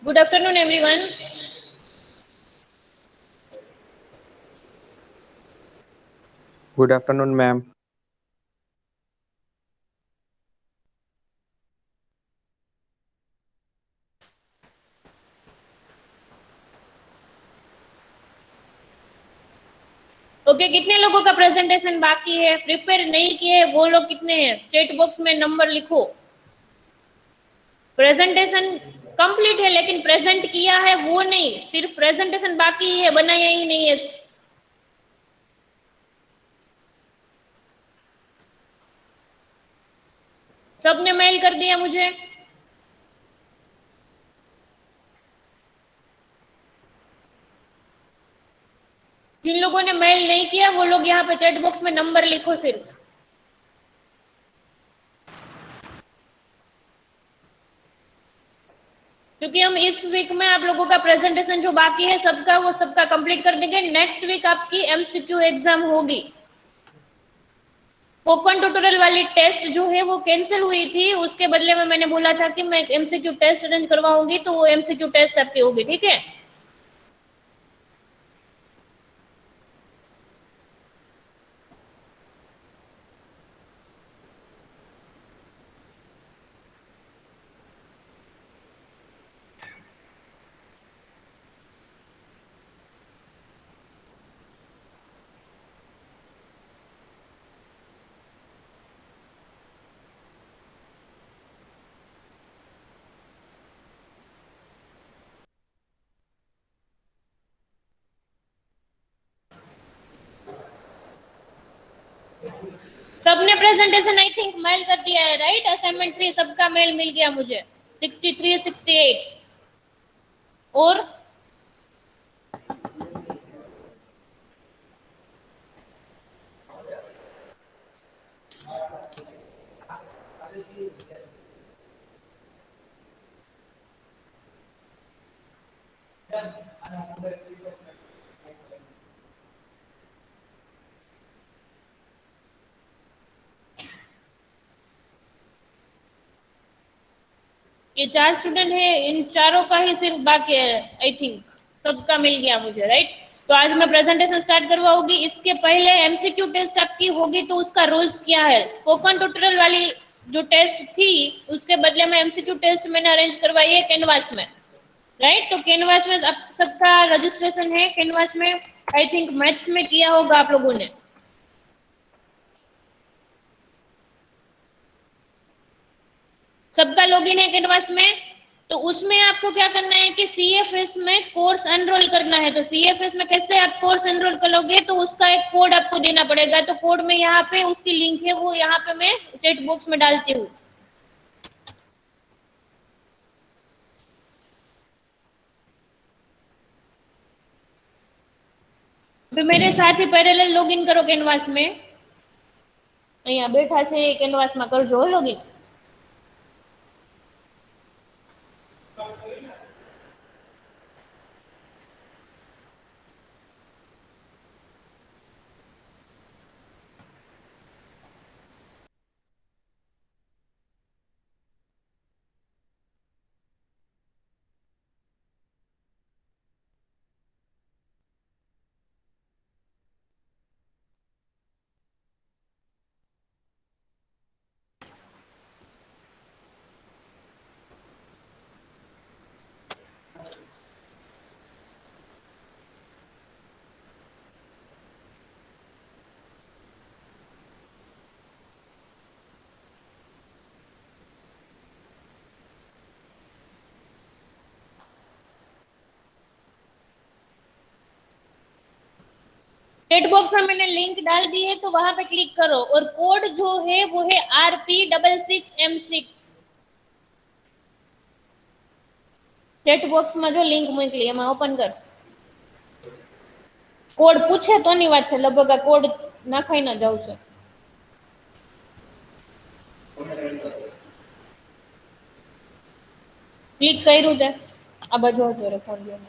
Good afternoon, everyone. Good afternoon, ma'am. Okay, कितने लोगों का प्रेजेंटेशन बाकी है? प्रिपेयर नहीं किए वो लोग कितने हैं? चैट बॉक्स में नंबर लिखो। प्रेजेंटेशन कंप्लीट है लेकिन प्रेजेंट किया है वो नहीं, सिर्फ प्रेजेंटेशन बाकी है, बनाया ही नहीं है। सबने मेल कर दिया मुझे। जिन लोगों ने मेल नहीं किया वो लोग यहाँ पे चैट बॉक्स में नंबर लिखो सिर्फ, क्योंकि हम इस वीक में आप लोगों का प्रेजेंटेशन जो बाकी है सबका वो सबका कंप्लीट कर देंगे। नेक्स्ट वीक आपकी एमसीक्यू एग्जाम होगी। स्पोकन ट्यूटोरियल वाली टेस्ट जो है वो कैंसिल हुई थी, उसके बदले में मैंने बोला था कि मैं एमसीक्यू टेस्ट अरेंज करवाऊंगी, तो वो एमसीक्यू टेस्ट आपकी होगी, ठीक है। सबने प्रेजेंटेशन आई थिंक मेल कर दिया है, राइट? असाइनमेंट 3 सबका मेल मिल गया मुझे, 63 68। और ये 4 स्टूडेंट है, इन चारों का ही सिर्फ बाकी है आई थिंक। सबका मिल गया मुझे, राइट? तो आज मैं प्रेजेंटेशन स्टार्ट करवाऊंगी। इसके पहले एमसीक्यू टेस्ट आपकी होगी, तो उसका रूल्स क्या है? स्पोकन ट्यूटोरियल वाली जो टेस्ट थी उसके बदले में एमसीक्यू टेस्ट मैंने अरेंज करवाई है कैनवास में, राइट? तो कैनवास में सबका रजिस्ट्रेशन है। कैनवास में आई थिंक मैथ्स में किया होगा आप लोगों ने। सबका लॉगिन है कैनवास में। तो उसमें आपको क्या करना है कि सीएफएस में कोर्स एनरोल करना है। तो सीएफएस में कैसे आप कोर्स एनरोल करोगे? तो उसका एक कोड आपको देना पड़ेगा। तो कोड में यहाँ पे उसकी लिंक है, वो यहाँ पे मैं चैट बॉक्स में डालती हूँ। तो मेरे साथ ही पैरेलल लॉगिन करो कैनवास में। અહીંયા બેઠા છે એ કેનવાસમાં કરજો લॉगिन। चैट बॉक्स में मैंने लिंक डाल दी है, तो वहां पे क्लिक करो और कोड जो है वो है RP66M6। चैट बॉक्स में जो लिंक मोकली एમાં ઓપન કર। કોડ પૂછે તો ની વાત છે, લગભગ આ કોડ નાખાઈ ના જાવ છે। ક્લિક કર્યું તે આ બાજુ હતો રે ફોન લ્યો।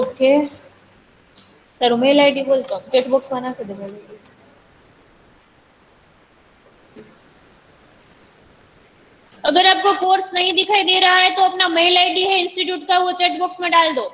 ઓકે, તારું મેલ આઈડી બોલ તો ચેટ બોક્સમાં નાખી દે. अगर आपको कोर्स नहीं दिखाई दे रहा है तो अपना मेल आईडी है इंस्टीट्यूट का, वो चैट बॉक्स में डाल दो.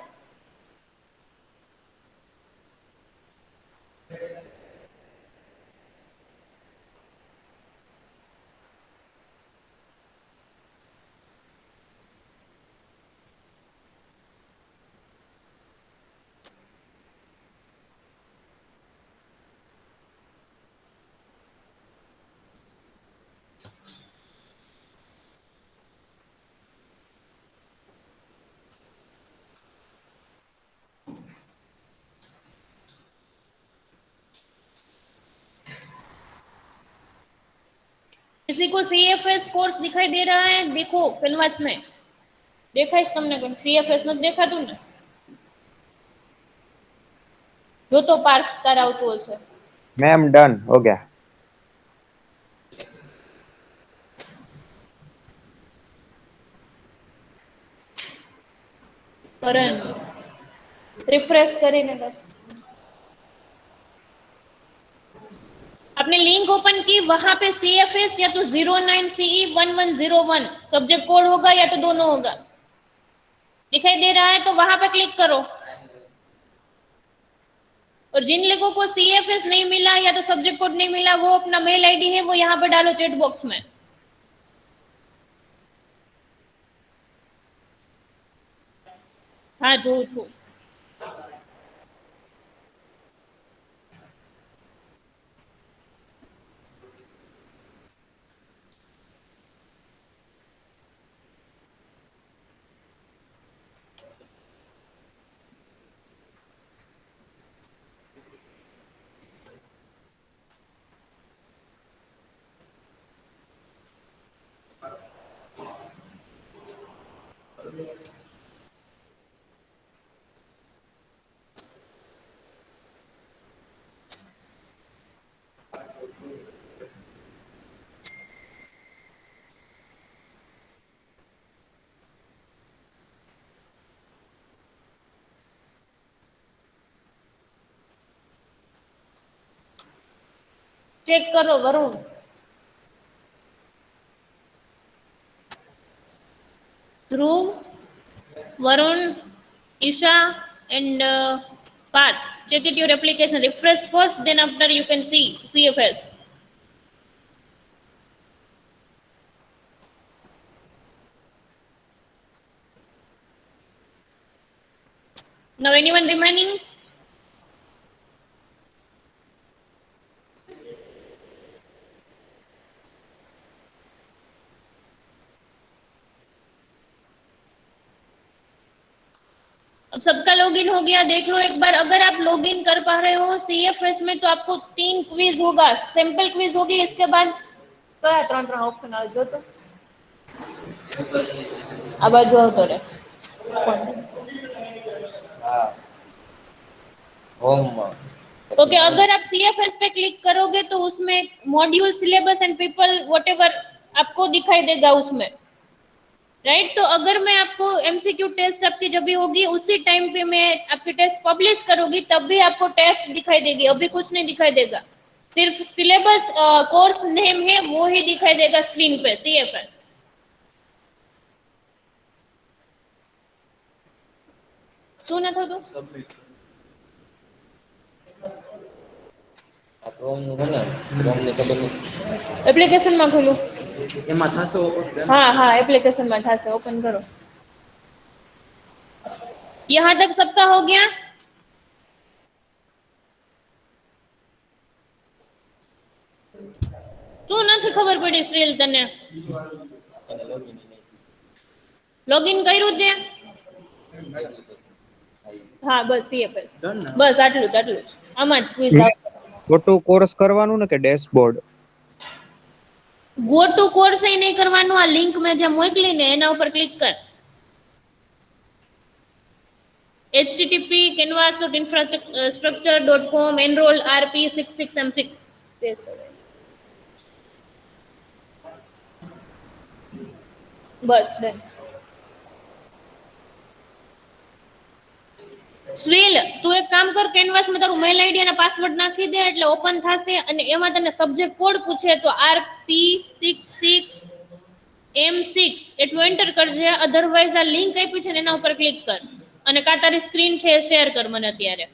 किसी को सीएफएस कोर्स दिखाई दे रहा है? देखो कैनवास में દેખાય છે તમને કોઈ? સીએફએસ નથી દેખાતું ને? જો તો પાર્થ તાર આવતું હશે. मैम डन हो गया. करण रिफ्रेश કરીને કર. आपने लिंक ओपन की, वहां पे सीएफएस या तो 09CE1101 सब्जेक्ट कोड होगा या तो दोनों होगा. दिखाई दे रहा है तो वहां पे क्लिक करो. और जिन लोगों को सीएफएस नहीं मिला या तो सब्जेक्ट कोड नहीं मिला, वो अपना मेल आईडी है वो यहाँ पे डालो चैट बॉक्स में. हाँ જોઉં છું. चेक करो वरुण. ध्रुव, Varun, Isha and Path. Check it your application. Refresh first, then after you can see CFS. Now anyone remaining? अब सबका लॉगिन हो गया, देख लो एक बार. अगर आप लॉगिन कर पा रहे हो सीएफएस में तो आपको 3 क्विज होगा, सैंपल क्विज होगी. इसके बाद કયા ત્રણ ત્રણ ઓપ્શન આવે જો તો આ બાજુ આવતો રે. ओके, अगर आप सीएफएस पे क्लिक करोगे तो उसमें module syllabus and people whatever आपको दिखाई देगा उसमें, राइट. तो अगर मैं आपको एमसीक्यू टेस्ट आपकी जब भी होगी उसी टाइम पे मैं आपकी टेस्ट पब्लिश करूंगी तब भी आपको टेस्ट दिखाई देगी. अभी कुछ नहीं दिखाई देगा, सिर्फ सिलेबस कोर्स नेम है वो ही दिखाई देगा स्क्रीन पे. सीएफएस શું ન થતું? એપ્લિકેશન માં ખોલું એમાં થશે ઓપન. हाँ हाँ एप्लीकेशन में था से ओपन करो. यहाँ तक सबका हो गया? શું નથી ખબર પડી શ્રીલ તને? લોગિન કર્યું તે? હા બસ સીએફએસ બસ આટલું જ આટલું જ. આમાં જ ક્વિઝ આવે. ગો ટુ કોર્સ કરવાનું ને કે ડેશબોર્ડ? ગો ટુ કોર્સ એ નહીં કરવાનું, આ લિંક મેં જે મોકલી ને એના ઉપર ક્લિક કર. http://canvas.infrastructure.com enroll rp66m6. બસ ડન. શ્રીલ, તું એક કામ કર, કેનવાસમાં તારું મેલ આઈડી અને પાસવર્ડ નાખી દે એટલે ઓપન થશે અને એમાં તને સબ્જેક્ટ કોડ પૂછે તો RP66M6 એટલું એન્ટર કરજે. અધરવાઇઝ આ લિંક આપી છે ને એના ઉપર ક્લિક કર અને કા તારી સ્ક્રીન છે શેર કર મને અત્યારે.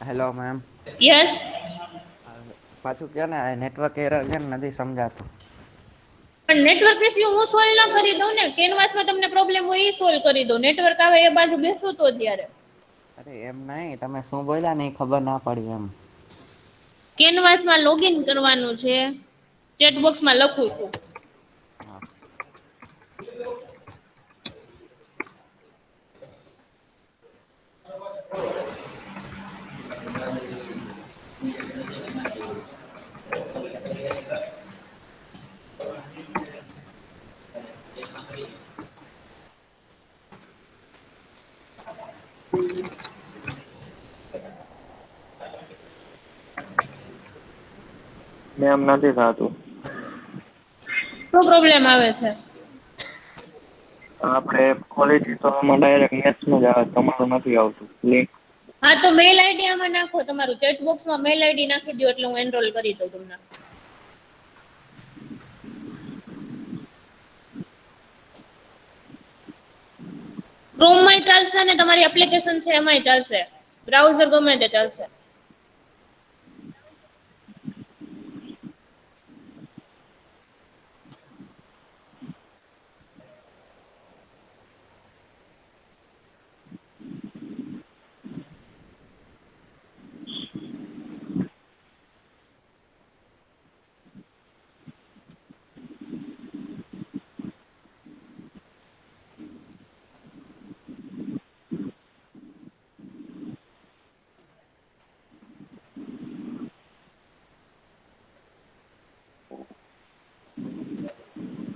Hello ma'am. યસ. પાછું કે ને નેટવર્ક એરર છે ને નથી સમજાતું. પણ નેટવર્ક ઇસ્યુ હું સોલ્વ ન કરી દઉં ને, કેનવાસમાં તમને પ્રોબ્લેમ હોય એ સોલ્વ કરી દઉં. નેટવર્ક આવે એ બાજુ બેસું તો ત્યારે. અરે એમ નહી, તમે શું બોલ્યા ને એ ખબર ના પડી એમ. કેનવાસમાં લોગિન કરવાનું છે, ચેટબોક્સમાં લખું છું. હા. મેમ નથી થતું. શું પ્રોબ્લેમ આવે છે? આપણે ક્વોલિટી તો આમાં ડાયરેક્ટ મેથ્સનું જ આવે, તમારું નથી આવતું લિંક. હા તો મેલ આઈડી આમાં નાખો, તમારું ચેટબોક્સમાં મેલ આઈડી નાખી દો એટલે હું એનરોલ કરી દઉં તમને. ક્રોમમાંય ચાલશે અને તમારી એપ્લિકેશન છે એમાંય ચાલશે, બ્રાઉઝર ગમે તે ચાલશે.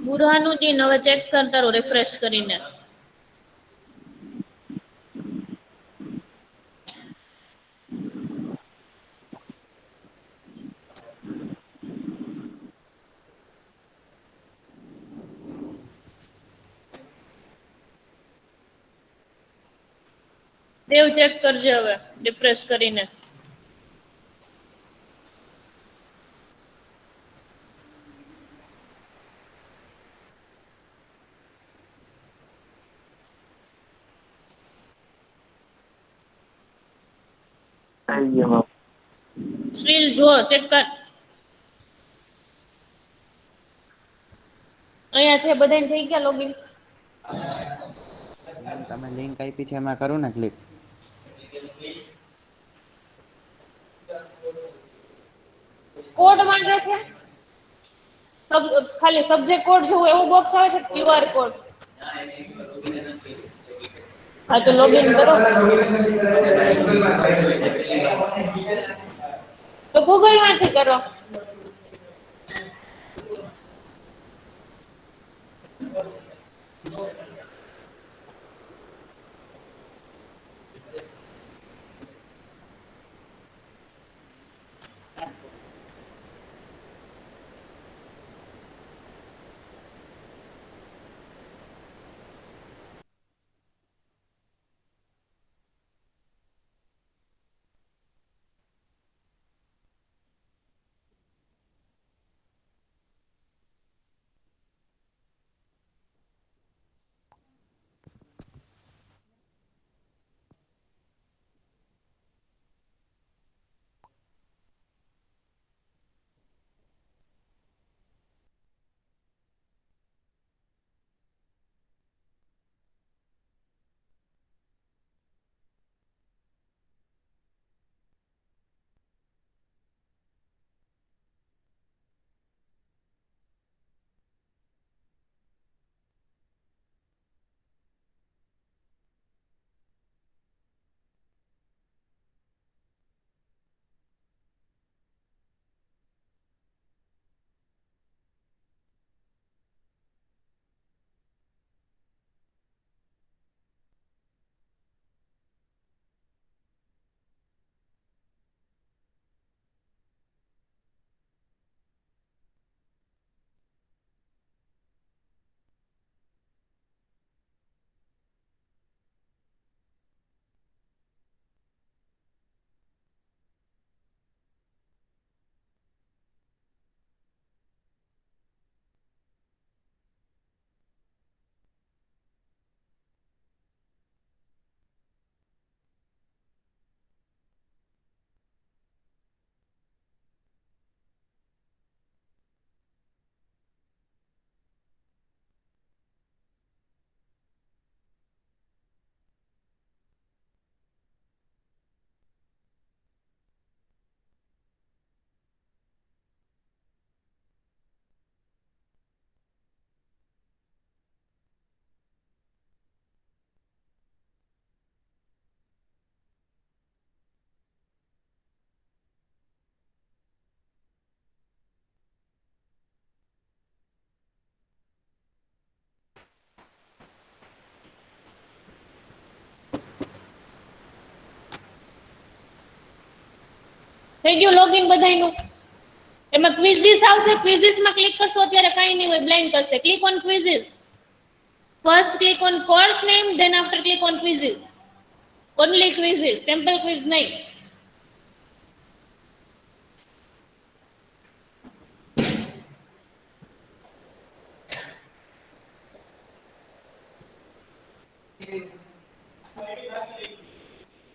બુરહાનુદ્દીન, હવે ચેક કર તારું રિફ્રેશ કરીને. દેવ ચેક કરજે હવે રિફ્રેશ કરીને. થઈ ગયો. શ્રીલ જો ચેક કર. અહીંયા છે બધાને થઈ ગયા લોગિન? મેમ તમે લિંક આપી છે એમાં કરું ને ક્લિક. કોડ માંગે છે? ખાલી સબ્જેક્ટ કોડ જેવું એવું બોક્સ આવે છે, ક્યુઆર કોડ. હા તો લોગિન કરો. તો ગૂગલ માંથી કરો. થઈ ગયું લોગિન બધાયનું? એમાં ક્વિઝિસ આવશે, ક્વિઝિસ માં ક્લિક કરશો અત્યારે કાંઈ નહીં હોય, બ્લેન્ક હશે. Click on quizzes. First click on course name, then after click on quizzes. Only quizzes, simple quiz નહીં.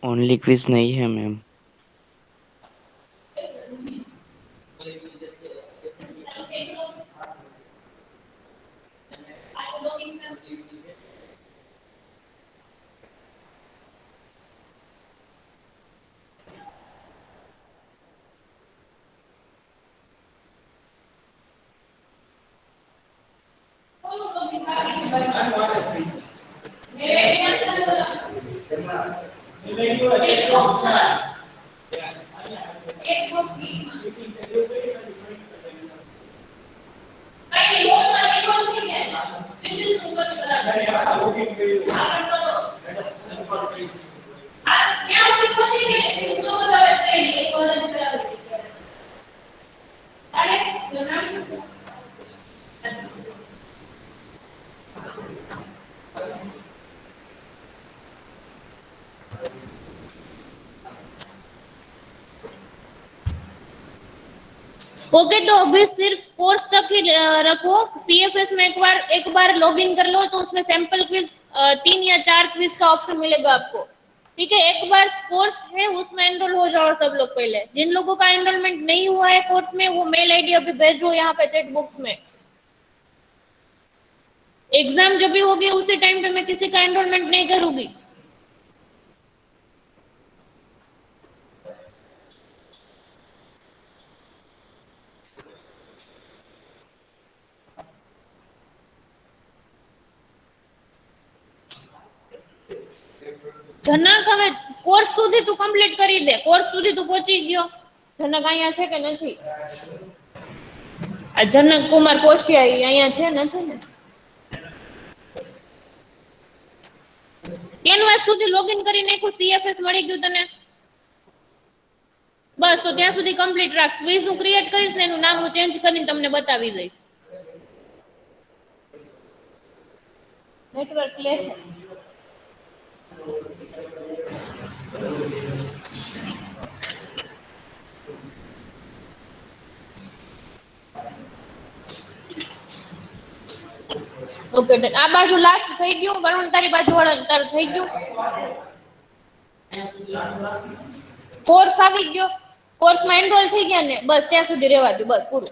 ओनली क्विज नहीं है मैम। ओके, तो अभी सिर्फ कोर्स तक ही रखो। सीएफएस में एक बार लॉगिन कर लो तो उसमें सैंपल क्विज 3 या 4 क्विज का ऑप्शन मिलेगा आपको। ठीक है, एक बार कोर्स है उसमें एनरोल हो जाओ सब लोग पहले। जिन लोगों का एनरोलमेंट नहीं हुआ है कोर्स में, वो मेल आईडी अभी भेजो यहाँ पे चैट बॉक्स में। एग्जाम जब भी होगी उसी टाइम पे मैं किसी का एनरोलमेंट नहीं करूंगी। જનક, હવે કોર્સ સુધી તું કમ્પ્લીટ કરી દે। કોર્સ સુધી તું પહોંચી ગયો? જનક અહીંયા છે કે નથી? આ જનક કુમાર કોશિયા ઈ અહીંયા છે નથી ને? કેનવાસ સુધી લોગિન કરી નાખ્યું, સીએફએસ મળી ગયું તને? બસ, તો ત્યાં સુધી કમ્પ્લીટ રાખ। ક્વિઝ હું ક્રિએટ કરીશ ને એનું નામ હું ચેન્જ કરીને તમને બતાવી દઈશ। નેટવર્ક લે છે। ઓકે, આ બાજુ લાસ્ટ થઈ ગયું? વરુણ તારી બાજુ વાળા તારું થઈ ગયું? કોર્સ આવી ગયો? કોર્સમાં એનરોલ થઈ ગયા ને? બસ ત્યાં સુધી રહેવા દો, બસ પૂરું।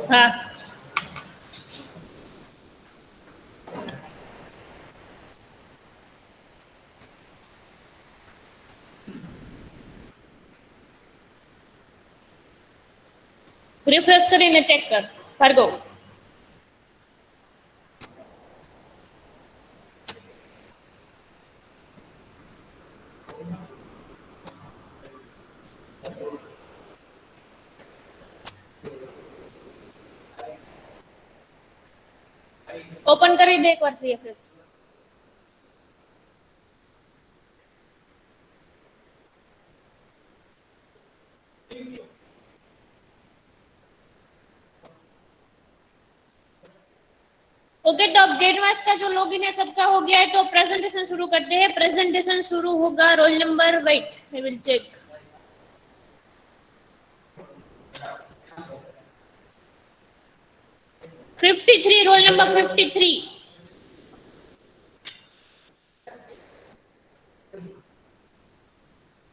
હા, રિફ્રેશ કરીને ચેક કર ભાર્ગવ। ઓપન કરી દે એકવાર સીએફએસ। ओके, तो अब गेटवास का जो लॉगिन है सबका हो गया है, तो प्रेजेंटेशन शुरू करते हैं। प्रेजेंटेशन शुरू होगा, roll number, wait I will check. ₹53, roll number 53।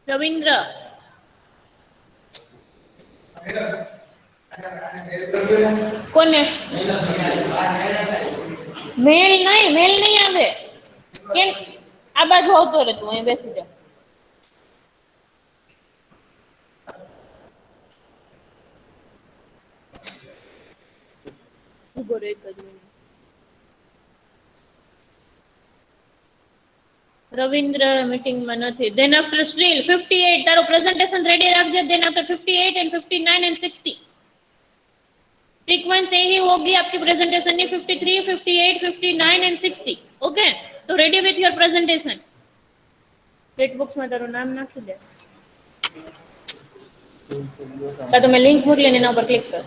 Ravindra, કોને મેલ નહીં આવે કેમ? આ બાજુ આવતો રહે, તું અહીં બેસી જા। ઉભો રહે, એક જ મિનિટ। રવિન્દ્ર મીટિંગ માં નથી. Then after Shreel 58 તારો પ્રેઝન્ટેશન રેડી રાખજે. Then after 58 and 59 and 60 sequence यही होगी आपकी प्रेजेंटेशन की 53, 58, 59 एंड 60. ओके, तो रेडी विथ योर प्रेजेंटेशन. चेट बॉक्स में તારું નામ નાખી દે. તો તમે લિંક મોકલીને એના પર ક્લિક કર.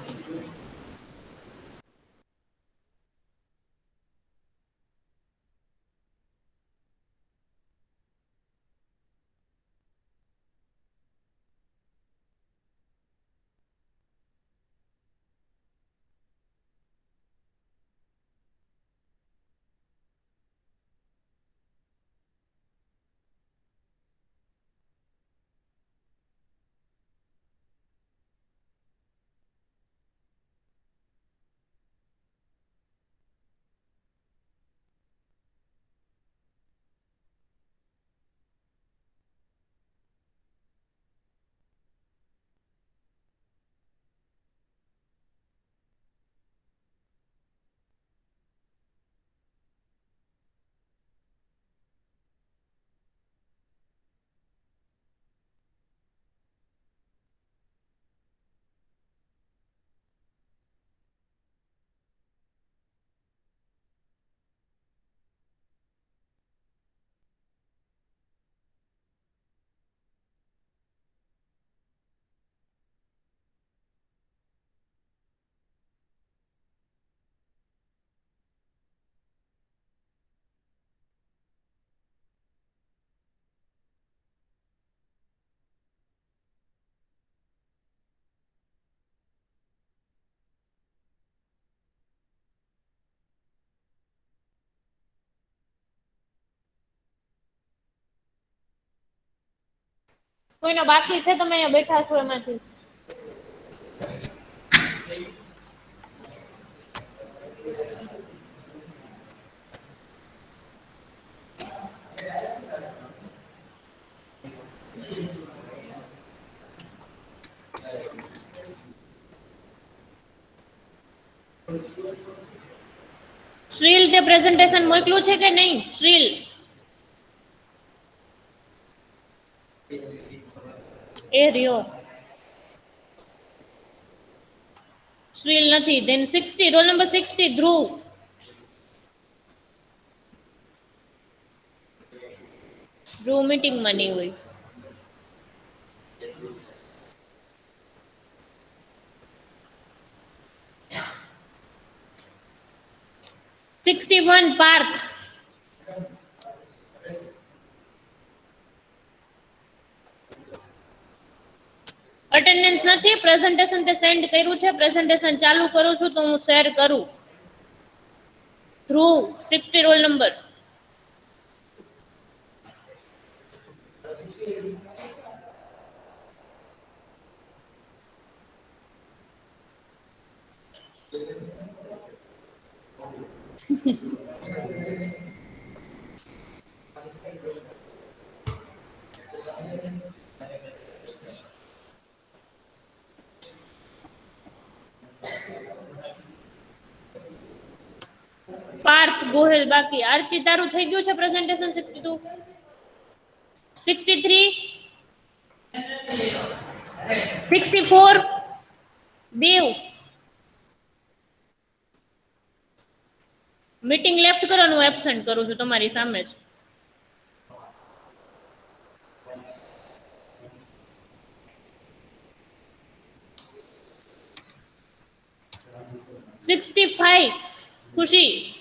કોઈનો બાકી છે? તમે અહીંયા બેઠા છો એમાંથી? શ્રીલ તે પ્રેઝન્ટેશન મોકલું છે કે નહીં? શ્રીલ એ રહ્યો. શ્રીલ નથી. Then 60, રોલ નંબર 60 ધ્રુવ. ધ્રુવ મીટિંગમાં નહીં હોય. $61 પાર્થ. અટેન્ડન્સ નથી. પ્રેઝન્ટેશન તે સેન્ડ કર્યું છે. પ્રેઝન્ટેશન ચાલુ કરું છું તો હું શેર કરું. ધ્રુવ 60 રોલ નંબર. પાર્થ ગોહિલ બાકી. આર્ચી તારું થઈ ગયું છે પ્રેઝન્ટેશન 62, 63, 64 બેવ. મીટિંગ લેફ્ટ કરો, હું એબસન્ટ કરું છું તમારી સામે જ. $65 ખુશી.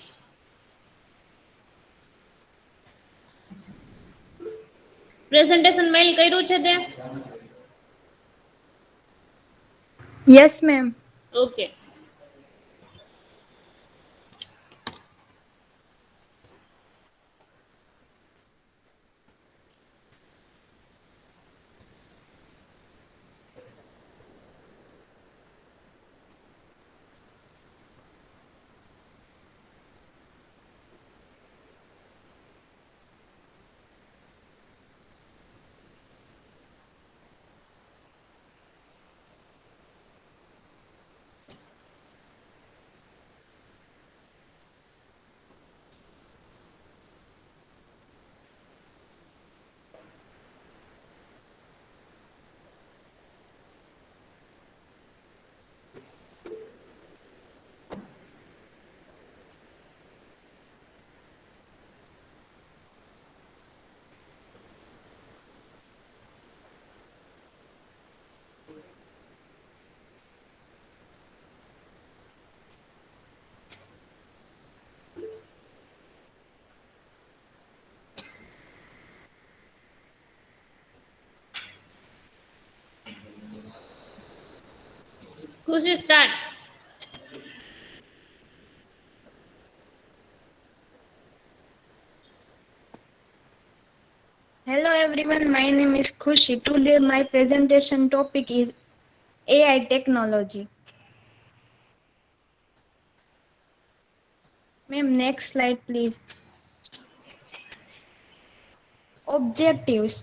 પ્રેઝન્ટેશન મેલ કર્યું છે તે? Yes, ma'am. ઓકે. खुशी start. Hello everyone, my name is Khushi. Today my presentation topic is AI technology. Ma'am, next slide please. Objectives.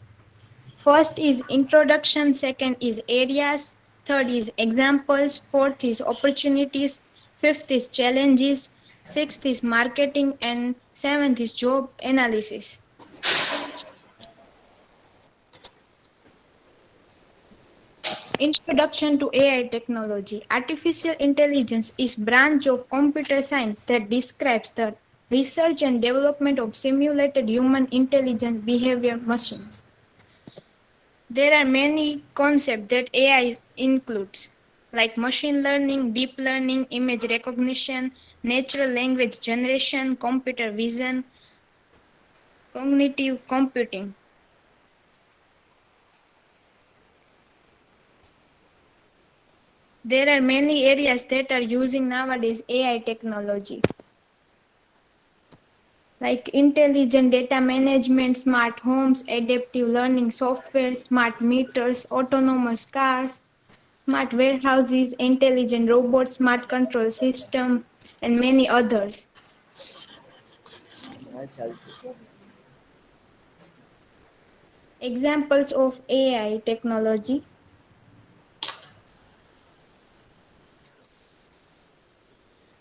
First is introduction, second is areas, third is examples, fourth is opportunities, fifth is challenges, sixth is marketing, and seventh is job analysis. Introduction to AI technology. Artificial intelligence is branch of computer science that describes the research and development of simulated human intelligence behavior machines. There are many concepts that AI includes, like machine learning, deep learning, image recognition, natural language generation, computer vision, cognitive computing. There are many areas that are using nowadays AI technology, like intelligent data management, smart homes, adaptive learning software, smart meters, autonomous cars, smart warehouses, intelligent robots, smart control system, and many others. Examples of AI technology.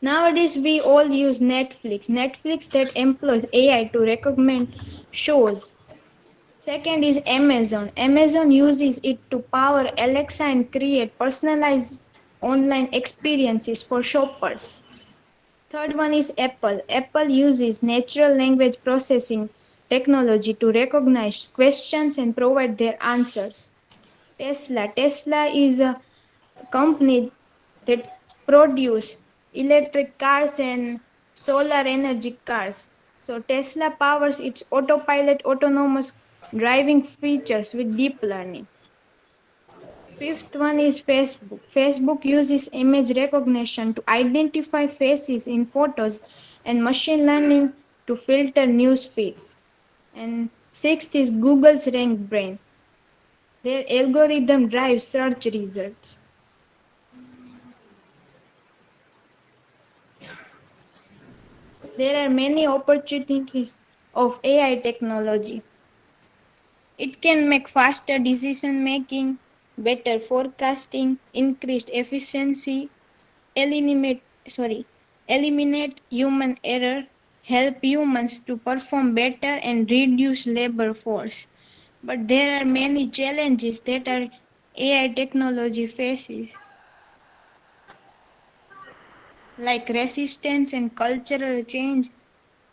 Nowadays, we all use Netflix. Netflix that employs AI to recommend shows. Second is Amazon. Amazon uses it to power Alexa and create personalized online experiences for shoppers. Third one is Apple. Apple uses natural language processing technology to recognize questions and provide their answers. Tesla. Tesla is a company that produce electric cars and solar energy cars. So Tesla powers its autopilot autonomous driving features with deep learning. Fifth one is Facebook. Facebook uses image recognition to identify faces in photos and machine learning to filter news feeds. And sixth is Google's RankBrain. Their algorithm drives search results. There are many opportunities of AI technology. It can make faster decision making, better forecasting, increased efficiency, eliminate human error, help humans to perform better and reduce labor force. But there are many challenges that our AI technology faces, like resistance and cultural change.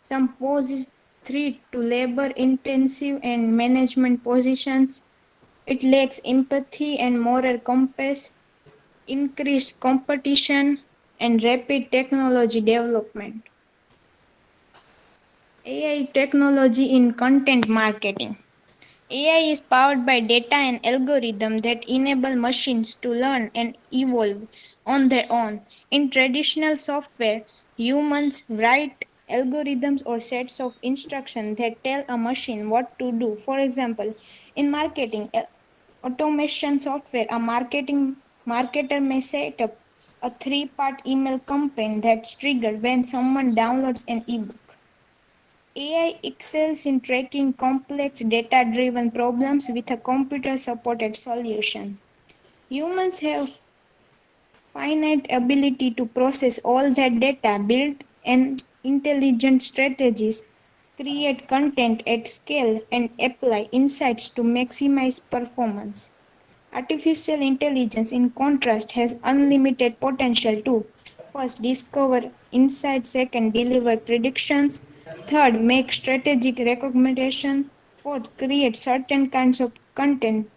Some poses threat to labor intensive and management positions. It lacks empathy and moral compass, increased competition, and rapid technology development. AI technology in content marketing. AI is powered by data and algorithms that enable machines to learn and evolve on their own. In traditional software, humans write algorithms or sets of instructions that tell a machine what to do. For example, in marketing automation software, a marketer may set up a three-part email campaign that's triggered when someone downloads an ebook. AI excels in tracking complex data driven problems with a computer supported solution. Humans have finite ability to process all that data, build and intelligent strategies, create content at scale, and apply insights to maximize performance. Artificial intelligence, in contrast, has unlimited potential to first discover insights, second deliver predictions, third make strategic recommendations, fourth create certain kinds of content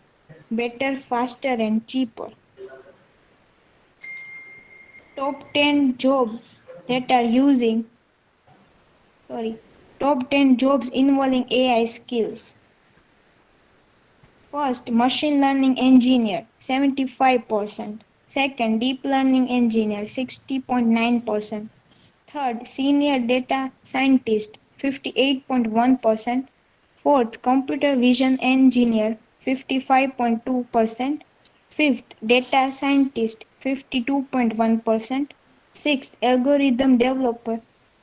better, faster, and cheaper. Top 10 jobs that are using, sorry, top 10 jobs involving AI skills. First, machine learning engineer, 75%. Second, deep learning engineer, 60.9%. Third, senior data scientist, 58.1%. Fourth, computer vision engineer, 55.2%. Fifth, data scientist, 52.1%. Sixth, algorithm developer,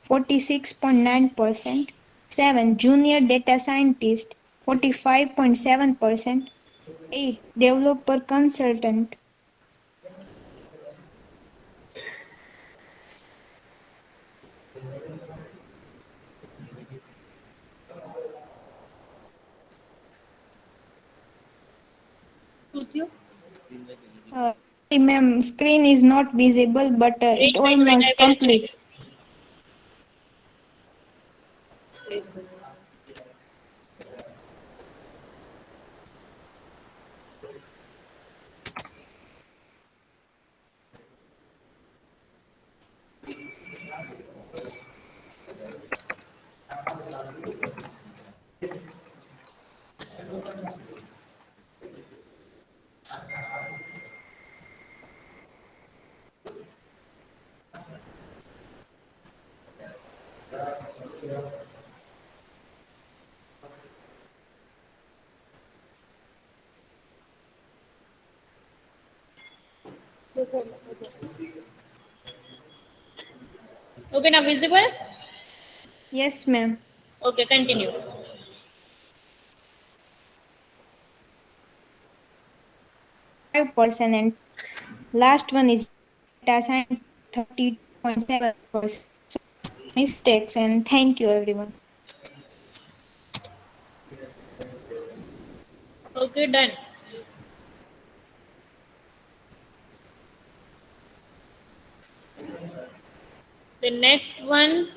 46.9%. Seventh, junior data scientist, 45.7%. Eighth, developer consultant, શું થયું? ma'am, screen is not visible, but it Wait, almost I will check. complete. Okay, now visible? Yes, ma'am. Okay, continue. 5%, and last one is data science, 30.7%. Mistakes, and thank you, everyone. Okay, done. The next one,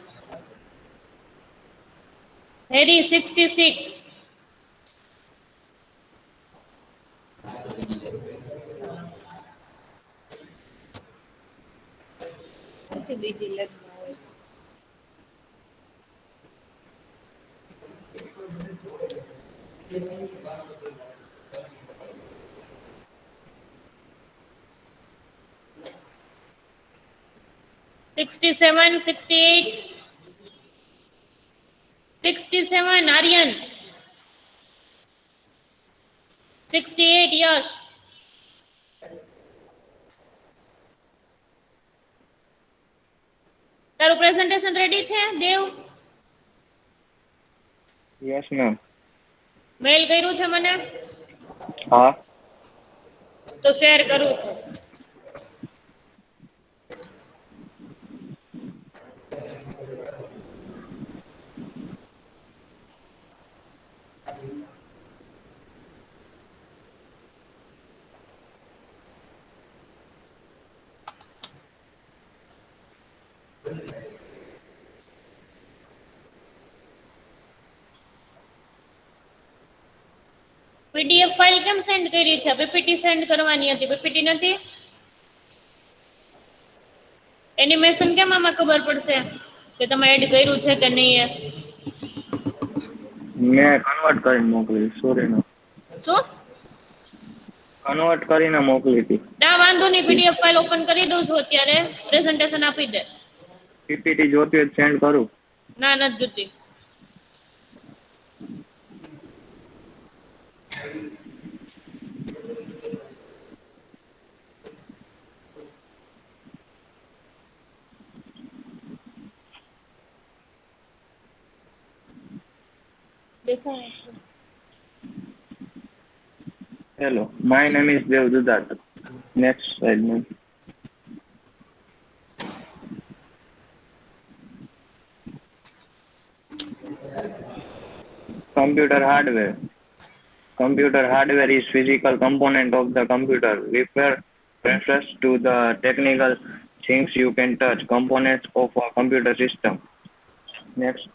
Harry 66. Okay, બીજી લગ્ન હોય. 67, 68. 67, Aryan. 68, Yash. તારું presentation ready છે દેવ? Yes ma'am. મેલ કર્યું છે મને? હા. તો શેર કરું છું. પીડીએફ ફાઇલ કેમ સેન્ડ કરી છે? પીપીટી સેન્ડ કરવાની હતી, પીપીટી નથી. એનિમેશન કેમ આમાં ખબર પડશે કે તમે એડ કર્યું છે કે નહીં? મેં કન્વર્ટ કરીને મોકલી, સોરી નો. શું? કન્વર્ટ કરીને મોકલી હતી. ના વાંધો નહીં, પીડીએફ ફાઇલ ઓપન કરી દઉં છું અત્યારે, પ્રેઝન્ટેશન આપી દે. પીપીટી જોતી હોય સેન્ડ કરું. ના નથી જોતી. દેખાય છે. Hello, my name is Dev Dudhat. Next slide ma'am. Computer hardware. Computer hardware is physical component of the computer. Refers to the technical things you can touch. Components of a computer system. Next.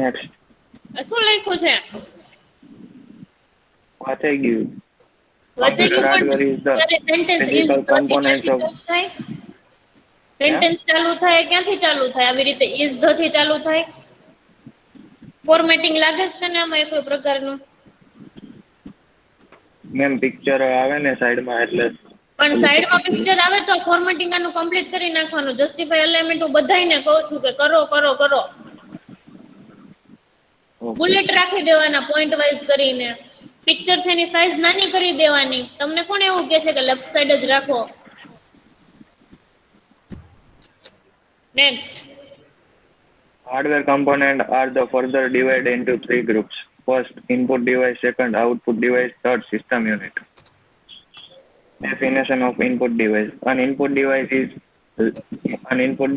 Next. શું લખ્યું છે? વાંચાઈ ગયું. વચ્ચે Computer hardware is the sentence is physical component of. Sentence ચાલુ થાય ક્યાંથી ચાલુ થાય આવી રીતે ઇઝ ધ થી ચાલુ થાય ફોર્મેટિંગ લાગે છે તને આમાં કોઈ પ્રકારનું મેમ પિક્ચર આવે ને સાઈડમાં એટલે પણ ઓલું સાઈડમાં થતું. પિક્ચર આવે તો ફોર્મેટિંગ આનું કમ્પ્લીટ કરી નાખવાનું જસ્ટિફાઈ એલિમેન્ટ હું બધાયને કહું છું કે કરો કરો કરો ઓકે. બુલેટ રાખી દેવાના પોઈન્ટ વાઇઝ કરીને પિક્ચર છે એની સાઈઝ નાની કરી દેવાની તમને કોણ એવું કહે છે કે લેફ્ટ સાઈડ જ રાખો next Hardware components are the further divided into three groups. First, input device. Second, output device. Third, system unit. Definition of input device. An input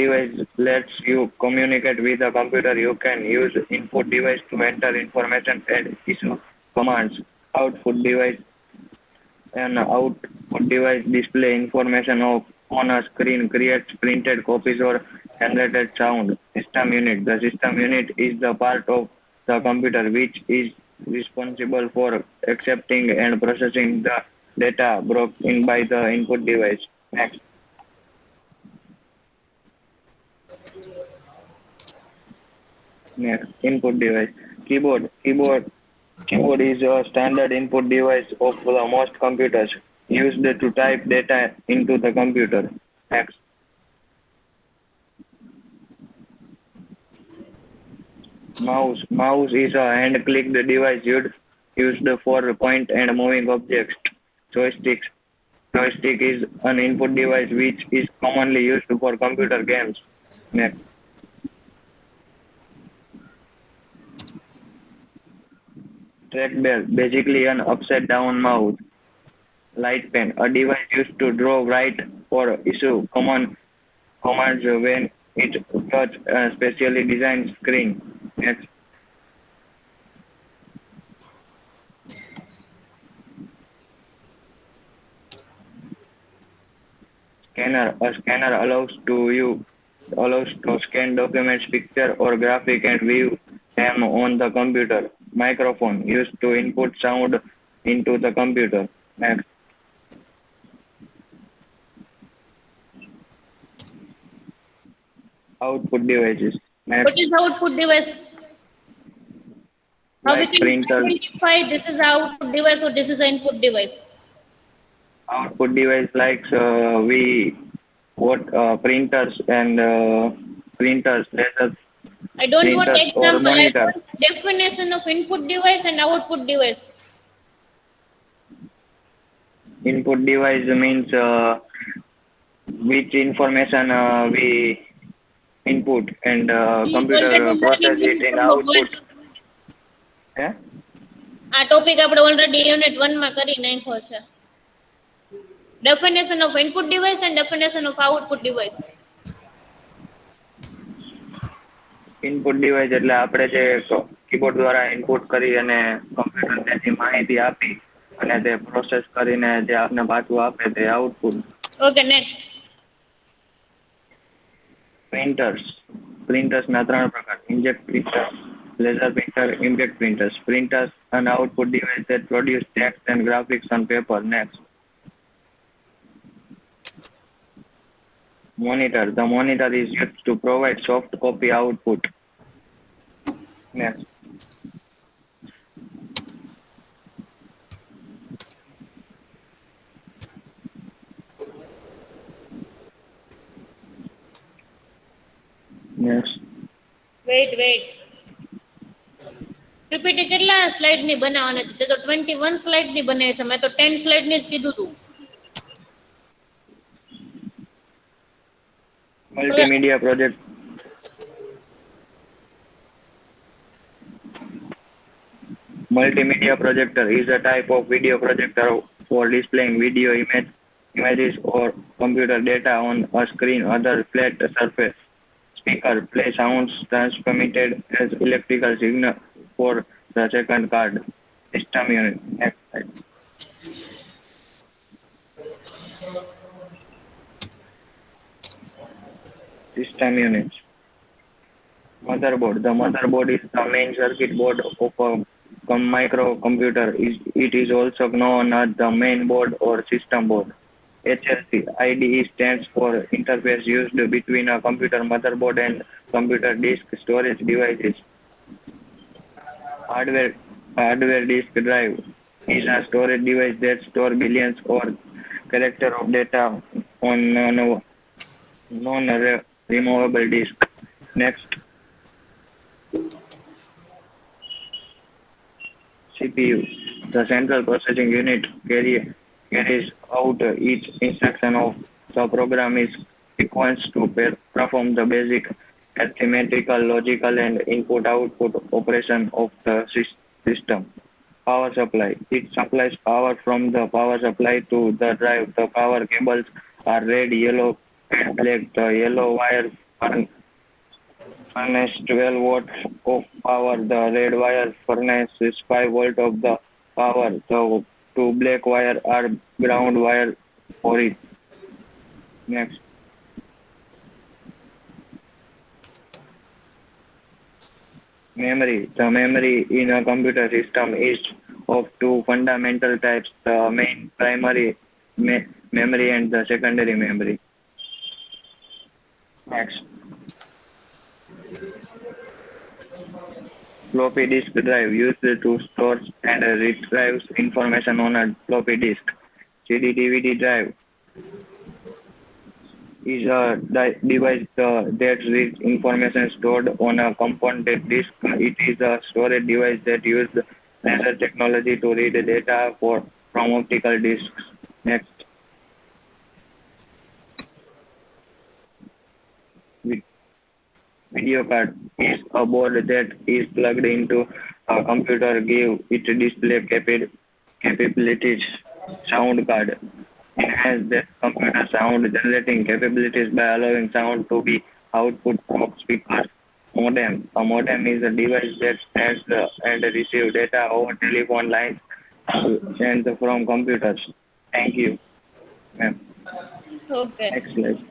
device lets you communicate with a computer. You can use input device to enter information and issue commands. Output device. An output device display information on a screen, creates printed copies or generated sound. System unit. The system unit is the part of the computer which is responsible for accepting and processing the data brought in by the input device. Next. Next. Input device. Keyboard. Keyboard is a standard input device of the most computers used to type data into the computer. Next. Mouse is a hand-clicked device used for point and moving objects. Joystick is an input device which is commonly used for computer games. Next. Trackball, basically an upside down mouse. Light pen, a device used to draw, write, or issue commands when it touches a specially designed screen. Next. Scanner, a scanner allows to scan documents, picture, or graphic and view them on the computer. Microphone, used to input sound into the computer. Next. Output devices. Next. what is output device how we Like can printers. identify this is output device or this is an input device Output device like printers and printers, lasers, I don't want printers or example I monitor. want definition of input device and output device Input device means which information we input and We computer already process learning it in from output. one. Yeah? આ topic આપણે already unit 1 માં કરી નાખ્યો છે definition of input device and definition of output device input device એટલે આપણે જે keyboard દ્વારા ઇનપુટ કરી અને કમ્પ્યુટરને જે માહિતી આપી અને તે પ્રોસેસ કરીને જે આપને પાછું આપે તે આઉટપુટ. okay next પ્રિન્ટર્સના ત્રણ પ્રકાર: inkjet printer, laser printer, impact printers. Printers an output device that produce text and graphics on paper. Next. Monitor. The monitor is used to provide soft copy output. Next. Next. wait PPT કેટલા slide ની બનાવવાની હતી તે તો 21 slide ની બનાવી છે મેં તો 10 સ્લાઇડ ની જ કીધું હતું Multimedia project. Multimedia projector is a type of video projector for displaying images or computer data on a screen. Other flat surface. Speaker play sounds transmitted as electrical signal for the second card. System unit. Next slide. System units. Motherboard. The motherboard is the main circuit board of a microcomputer. It is also known as the main board or system board. HLC. IDE stands for interface used between a computer motherboard and computer disk storage devices. Hardware hardware disk drive is a storage device that store billions or character of data on non-removable disk. Next, CPU. The central processing unit carries out each instruction of the program is sequenced to perform the basic arithmetical, logical, and input-output operation of the system. Power supply. It supplies power from the power supply to the drive. The power cables are red, yellow, and black. The yellow wire furnace 12 watts of power. The red wire furnace is 5 volt of the power. The two black wire are ground wire for it. Next. Memory. The memory in a computer system is of two fundamental types, the main primary memory and the secondary memory. Next. Floppy disk drive used to store and retrieve information on a floppy disk. CD-DVD drive is a device that reads information stored on a compact disk. It is a storage device that uses laser technology to read data from optical disks. Next. Video card is a board that is plugged into a computer, give it display capabilities. Sound card enhance the computer sound generating capabilities by allowing sound to be output from speakers. Modem. A modem is a device that sends and receives data over telephone lines sent from computers. Thank you, ma'am. Okay. Next slide.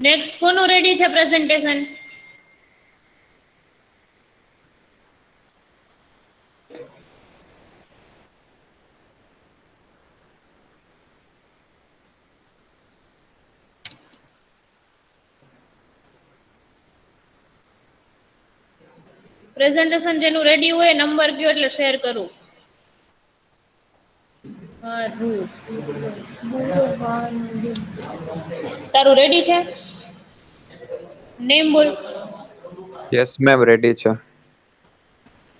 Next કોનું ready છે presentation? Presentation જેનું ready હોય number કયો એટલે share કરું. તારું ready છે? Name બોલ. Yes, ma'am, ready છે.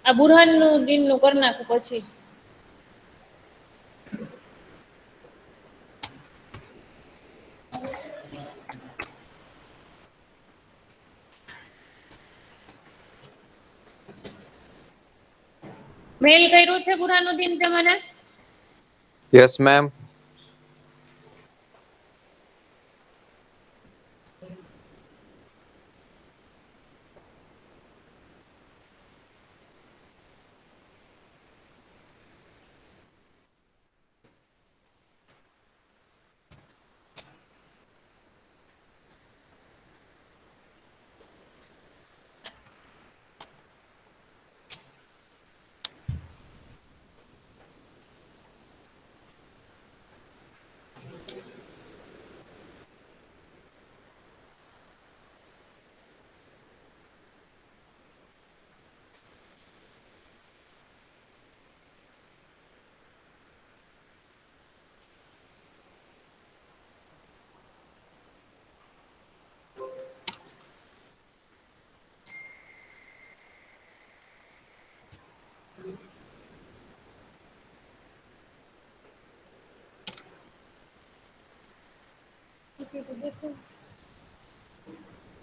આ બુરહાનનું દિનનું કરી નાખું પછી. મેલ કર્યું છે બુરહાનુદ્દીન તે મને? Yes, ma'am.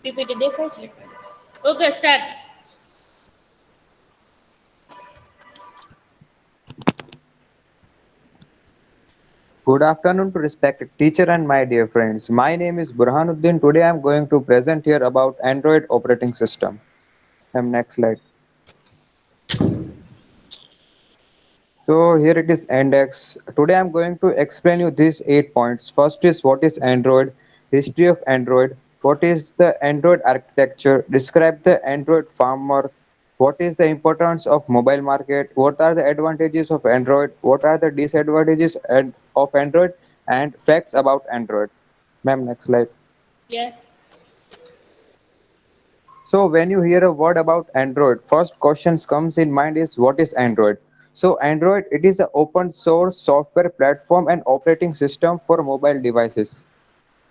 પીપીટી દેખાય છે? Okay, start. Good afternoon to respected teacher and my dear friends. My name is Burhanuddin. Today I am going to present here about Android operating system. Next slide. So here it is index. Today I am going to explain you these 8 points. First is what is Android, history of Android, what is the Android architecture, describe the Android framework, What is the importance of mobile market? What are the advantages of Android? What are the disadvantages of Android? And facts about Android. Ma'am, next slide. Yes. So when you hear a word about Android, first questions comes in mind is what is Android? So Android, it is an open source software platform and operating system for mobile devices.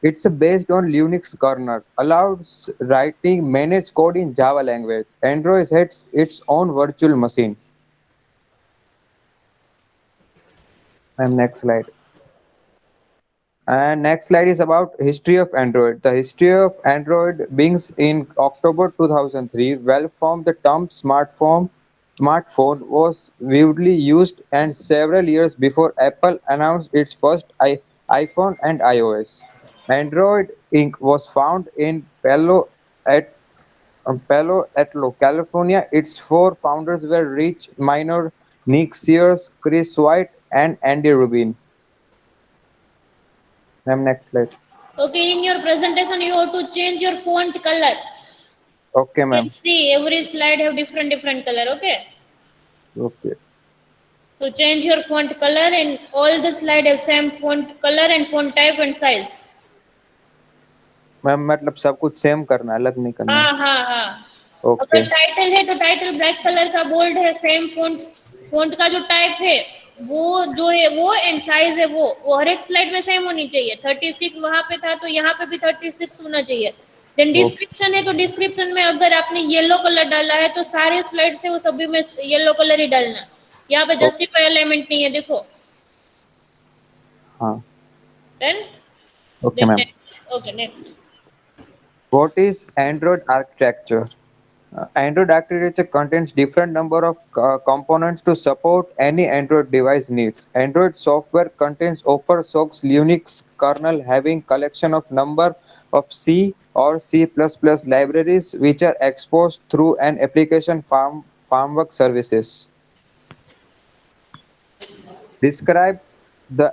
It's based on Linux kernel, allows writing managed code in Java language. Android has its own virtual machine. And next slide. And next slide is about history of Android. The history of Android begins in October 2003, well from the term smartphone was widely used and several years before Apple announced its first iPhone and iOS. Android Inc. was found in Palo Alto, California. Its four founders were Rich Minor, Nick Sears, Chris White, and Andy Rubin. Ma'am, next slide. Okay, in your presentation, you have to change your font color. Okay, You can ma'am. see every slide have different color. Okay. Okay. So change your font color, and all the slide have same font color and font type and size. Ma'am मतलब सब कुछ same करना है, अलग नहीं करना है. हाँ. ओके. अगर टाइटल है तो टाइटल ब्लैक कलर का बोल्ड है, सेम फॉन्ट. फॉन्ट का जो टाइप है वो जो है वो, एंड साइज है वो हर एक स्लाइड में सेम होनी चाहिए. 36 वहां पे था तो यहाँ पे भी 36 होना चाहिए. देन डिस्क्रिप्शन है तो डिस्क्रिप्शन में अगर आपने येलो कलर डाला है तो सारे स्लाइड से वो सभी में येलो कलर ही डालना. यहाँ पे जस्टिफाई एलिमेंट नहीं है, देखो. हाँ. Then okay ma'am. Next. Okay, next. What is Android architecture? Android architecture contains different number of components to support any Android device needs. Android software contains open source Linux kernel having collection of number of C or C++ libraries which are exposed through an application framework services. Describe the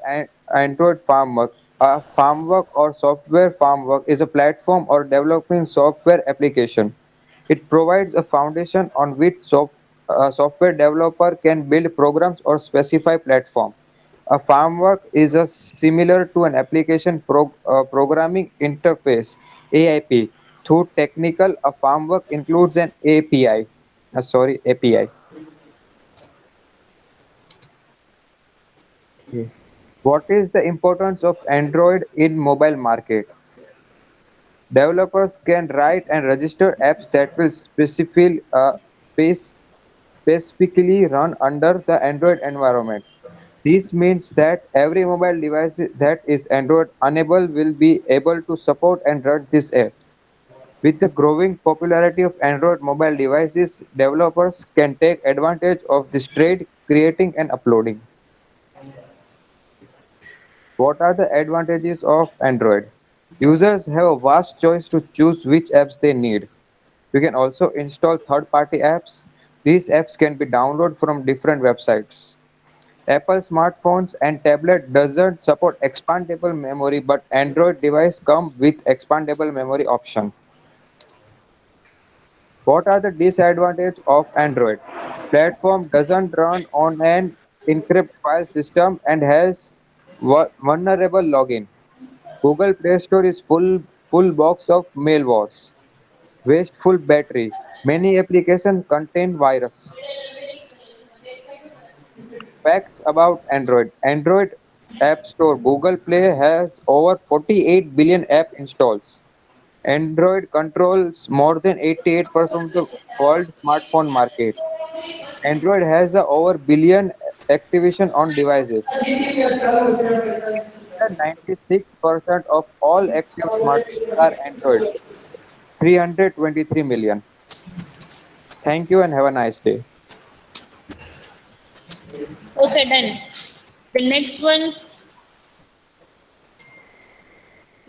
Android framework. A framework or software framework is a platform or developing software application. It provides a foundation on which a software developer can build programs or specify platform. A framework is similar to an application programming interface (AIP). Through technical, a framework includes an API. API. Okay. What is the importance of Android in mobile market? Developers can write and register apps that will specifically run under the Android environment. This means that every mobile device that is Android enabled will be able to support and run this app. With the growing popularity of Android mobile devices, developers can take advantage of this trend, creating and uploading. What are the advantages of Android? Users have a vast choice to choose which apps they need. You can also install third-party apps. These apps can be downloaded from different websites. Apple smartphones and tablet doesn't support expandable memory, but Android device come with expandable memory option. What are the disadvantages of Android? Platform doesn't run on an encrypted file system and has vulnerable login. Google Play Store is full box of malwares. Wasteful battery. Many applications contain virus. Facts about Android. Android App Store. Google Play has over 48 billion app installs. Android controls more than 88% of the world smartphone market. Android has over billion activation on devices. 96% of all active smartphones are Android. 323 million. Thank you and have a nice day. Okay, done. The next one.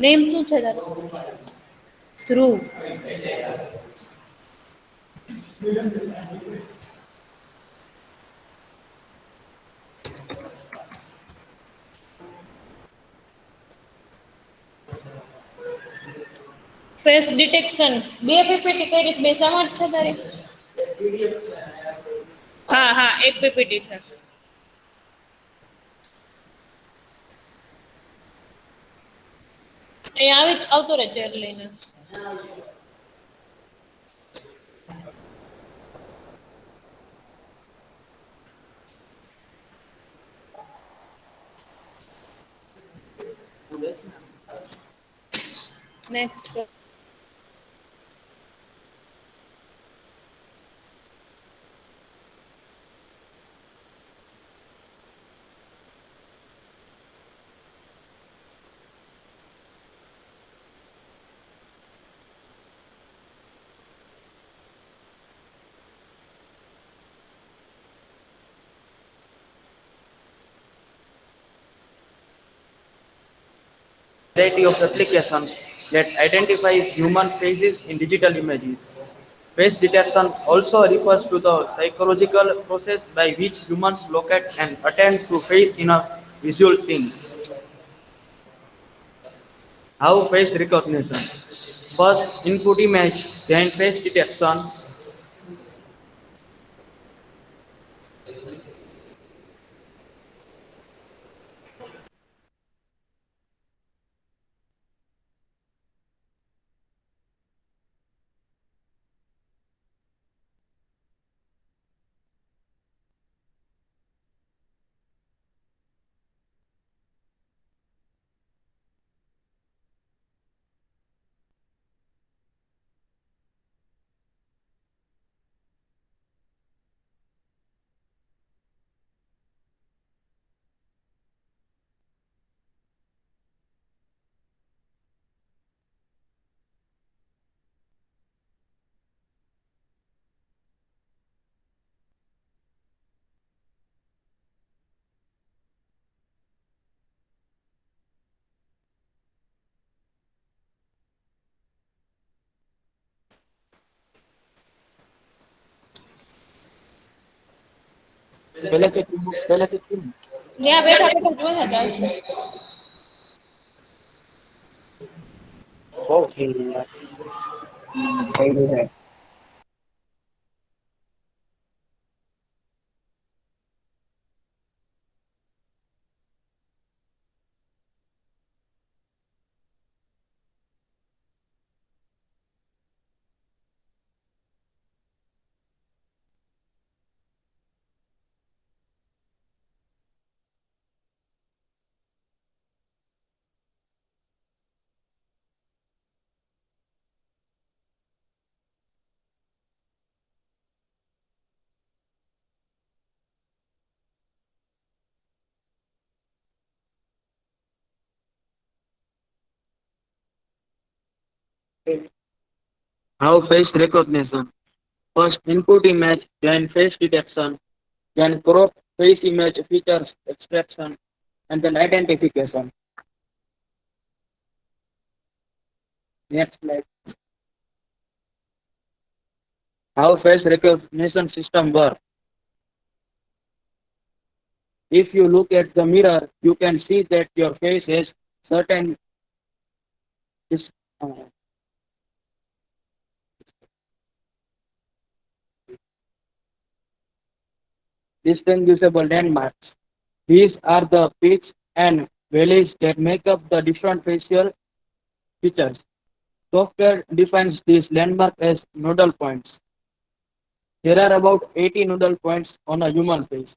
Name શું છે તારું? Dhruv. Face detection બે PPT કરીશ, બે સમાજ છે તારી? हाँ हाँ एक पीपीटी છે અહીંયા આવતો રહે ચેર લઈને next Variety of applications that identifies human faces in digital images. Face detection also refers to the psychological process by which humans locate and attend to face in a visual scene. How face recognition? First, input image, then face detection. ત્યાં બેઠા બેઠા જોયા ચાલશે How face recognition? First, input image, then face detection, then crop face image features extraction, and then identification. Next slide. How face recognition system work? If you look at the mirror, you can see that your face has certain dis- uh, distinguishable landmarks. These are the peaks and valleys that make up the different facial features. Software defines these landmarks as nodal points. There are about 80 nodal points on a human face.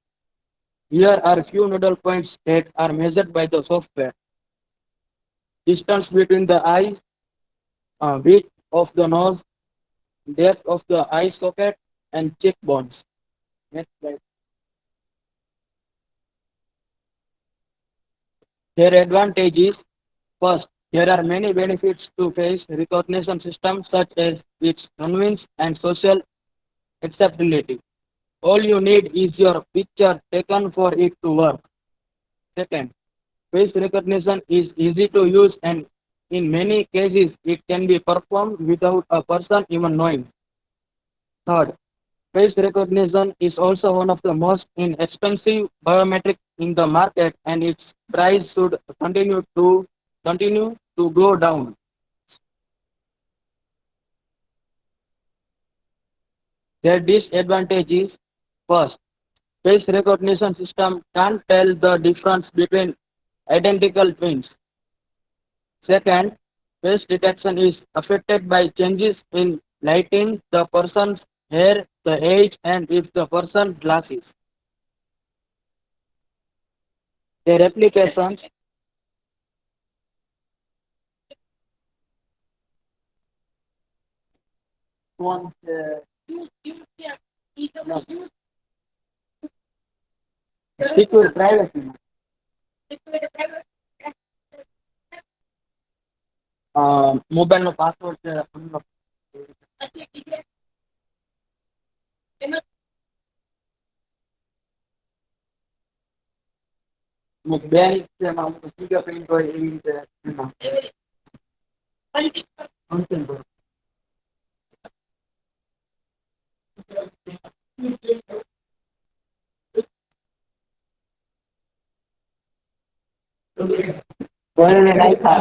Here are few nodal points that are measured by the software. Distance between the eyes, width of the nose, depth of the eye socket, and cheekbones. Next slide. Their advantages: first, there are many benefits to face recognition system such as its convenience and social acceptability. All you need is your picture taken for it to work. Second, face recognition is easy to use and in many cases it can be performed without a person even knowing. Third, face recognition is also one of the most inexpensive biometrics in the market and its price should continue to go down. Their disadvantage is first, face recognition system can't tell the difference between identical twins. Second, face detection is affected by changes in lighting, the person's hair, the age, and if the person's glasses. Their applications one secure privacy. Mobile no password bank fingerprint હોય એવી રીતે function હોય. કોઈને નાખ્યા.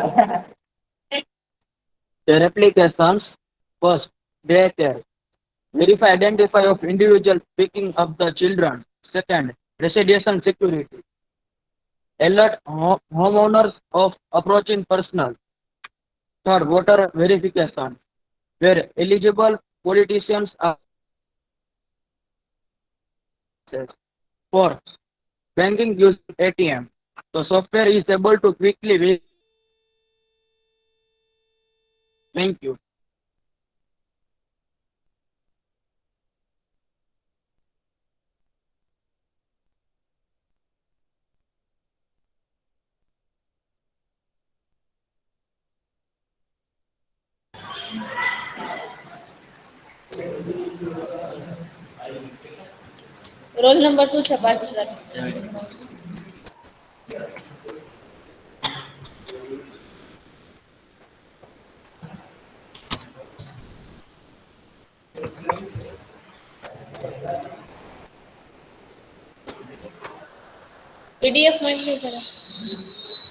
Their applications first, daycare. Verify identify of individual picking up the children. Second, residential security. Alert homeowners of approaching personnel. Third, voter verification, where eligible politicians are. Fourth, banking using ATM. The software is able to quickly Thank you. Roll number શું છે Parth sir? PDF મોકલી sir.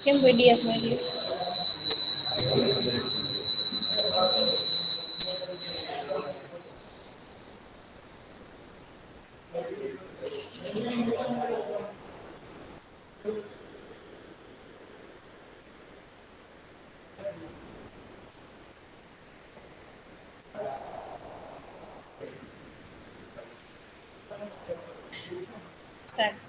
કેમ PDF મોકલી? Start.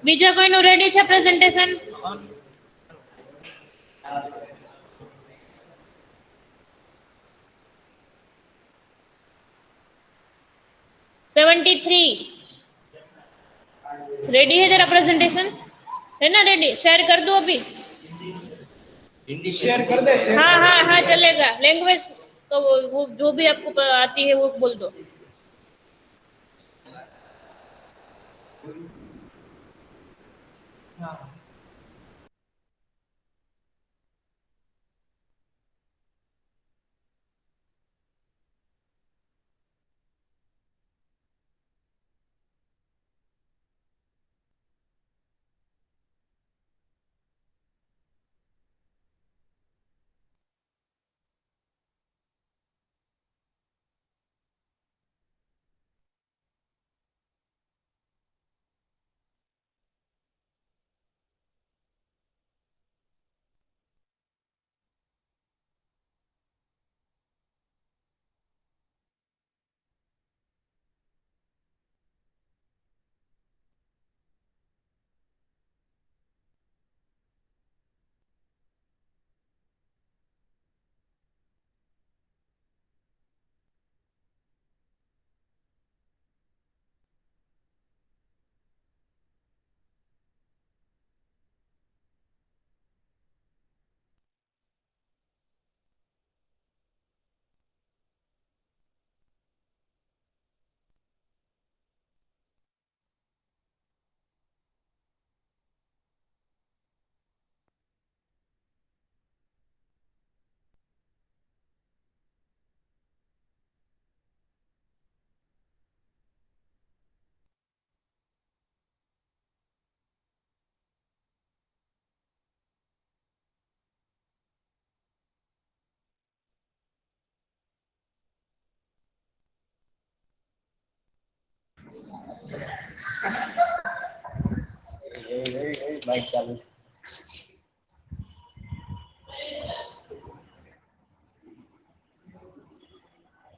બીજા કોઈનું ready છે presentation? 73 ready है तेरा प्रेजेंटेशन? है ना रेडी? शेयर कर दो अभी? हिंदी शेयर कर दे। हाँ हाँ हाँ चलेगा। लैंग्वेज तो वो जो भी आपको आती है वो बोल दो।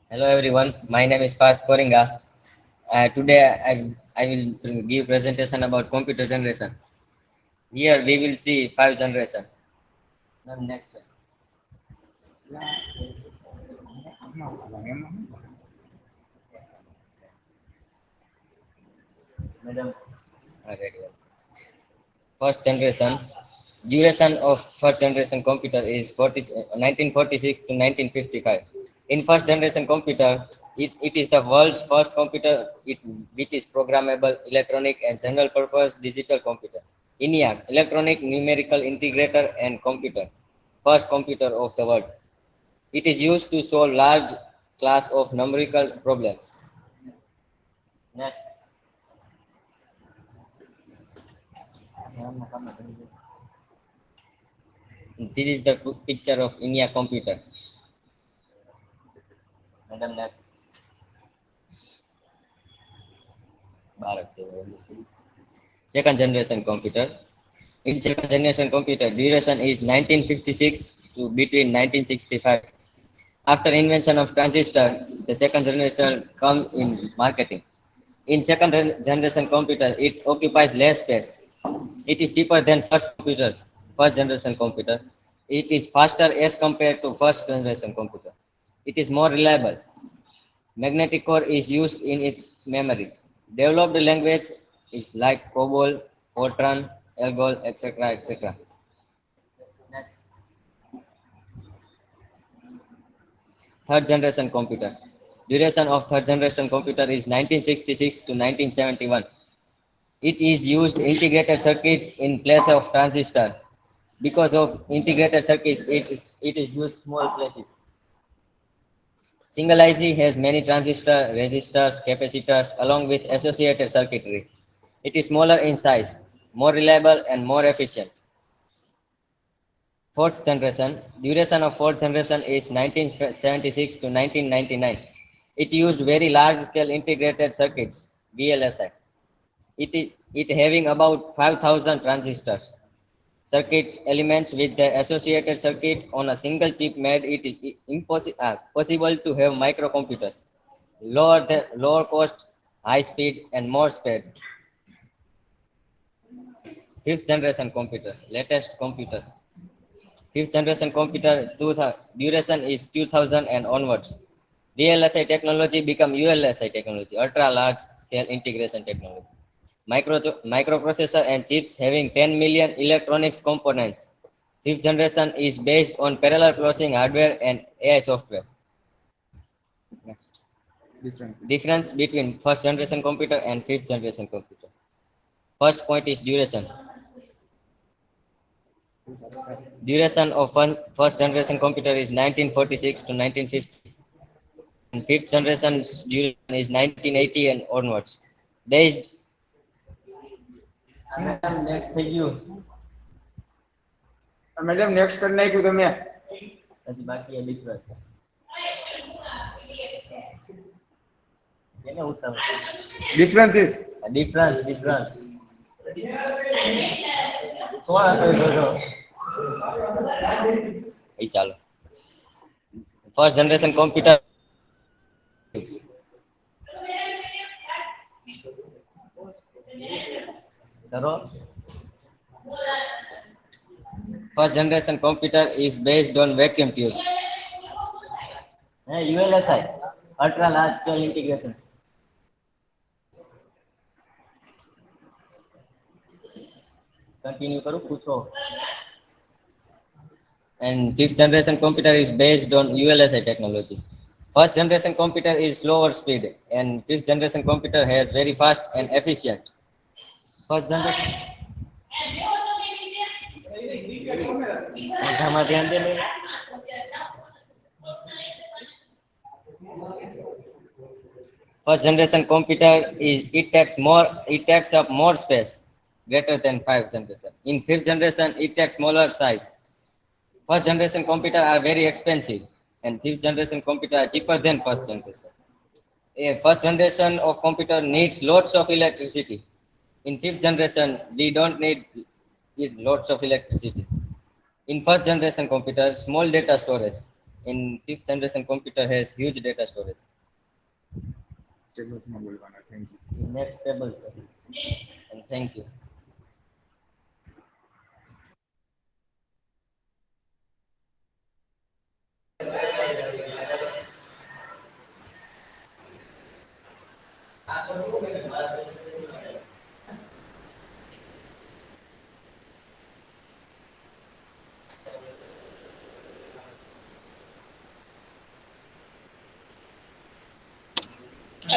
Hello everyone, my name is Parth Koringa. Today I will give presentation about computer generation. Here we will see 5 generation. Ma'am, next one. Madam, ready. First generation. Duration of first generation computer is 1946 to 1955. In first generation computer, it is the world's first computer which is programmable, electronic and general purpose digital computer. ENIAC, electronic numerical integrator and computer, first computer of the world. It is used to solve large class of numerical problems. Next. This is the picture of ENIAC computer. Madam, next. Second generation computer. In second generation computer, duration is 1956 to between 1965. After invention of transistor, the second generation come in marketing. In second generation computer, it occupies less space. It is cheaper than first generation computer. It is faster as compared to first generation computer. It is more reliable. Magnetic core is used in its memory. Developed language is like COBOL, Fortran, Algol, etc. etc. Next. Third generation computer. Duration of third generation computer is 1966 to 1971. It is used integrated circuit in place of transistor. Because of integrated circuits, it is used small places. Single IC has many transistors, resistors, capacitors, along with associated circuitry. It is smaller in size, more reliable and more efficient. Fourth generation. Duration of fourth generation is 1976 to 1999. It used very large-scale integrated circuits, VLSI. It having about 5,000 transistors. Circuits elements with the associated circuit on a single chip made it possible to have microcomputers. Lower cost, high speed, and more speed. Fifth generation computer, latest computer. Fifth generation computer, duration is 2000 and onwards. VLSI technology become ULSI technology, ultra large scale integration technology. Microprocessor and chips having 10 million electronics components. Fifth generation is based on parallel processing hardware and AI software. Next. Difference between first generation computer and fifth generation computer. First point is duration. Duration of first generation computer is 1946 to 1950. And fifth generation's duration is 1980 and onwards. Based. Next, thank you. Madam next કરી નાખ્યું તમે હજી બાકી એ difference કેને ઉતાવ differences difference કોણ હતો એ ચાલો first generation computer કરો. First generation computer is based on vacuum tubes. ULSI, ultra large scale integration. Continue करो पूछो. And fifth generation computer is based on ULSI technology. First generation computer is slower speed and fifth generation computer has very fast and efficient. First generation First generation computer takes up more space greater than 5 generation. In fifth generation it takes smaller size. First generation computer are very expensive and fifth generation computer are cheaper than first generation. A first generation of computer needs lots of electricity. In fifth generation, we don't need lots of electricity. In first generation computer, small data storage. In fifth generation computer has huge data storage. ટેબલમાં બોલવાના. Thank you. Next table, sir. And thank you.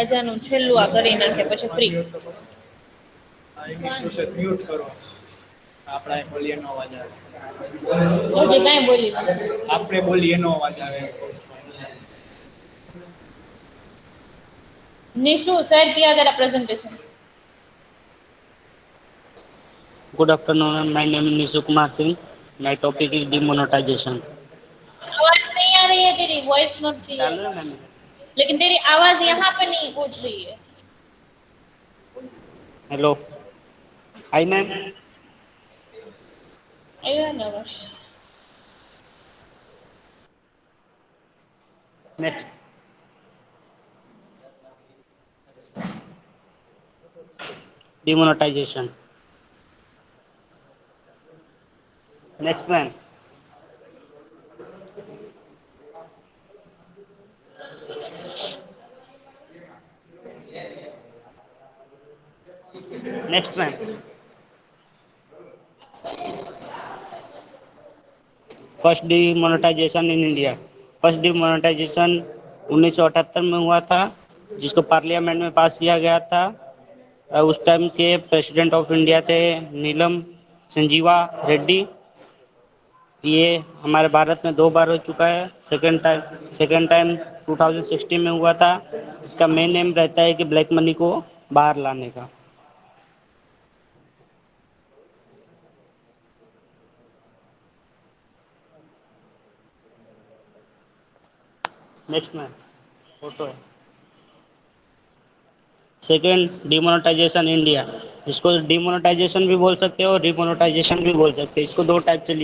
અજાનું છેલ્લું આ કરી નાખે પછી free. Mute કરો. આપણે બોલીએ નો અવાજ આવે. હજી કાંઈ બોલી નથી. આપણે બોલીએ નો અવાજ આવે. નિશુ शेयर किया तेरा presentation. Good afternoon. My name is Nishu Kumar Singh. My topic is demonetization. आवाज नहीं आ रही है तेरी, वॉइस नोट की है, चालू है मैम? लेकिन तेरी आवाज यहाँ पे नहीं पूछ रही है. हेलो. Hi ma'am. आया ना बस. Next. Demonetization. Next ma'am. Next ma'am. First demonetisation in India. First demonetisation 1978 में हुआ था, जिसको पार्लियामेंट में पास किया गया था. उस टाइम के प्रेसिडेंट ऑफ इंडिया थे नीलम संजीवा रेड्डी. ये हमारे भारत में 2 बार हो चुका है. सेकेंड टाइम 2016 में हुआ था. इसका मेन एम रहता है कि ब्लैक मनी को बाहर लाने का. नेक्स्ट मैम फोटो है. Second demonetisation India. इसको डिमोनेटाइजेशन भी बोल सकते हो और डिमोनेटाइजेशन भी बोल सकते हैं. इसको 2 टाइप से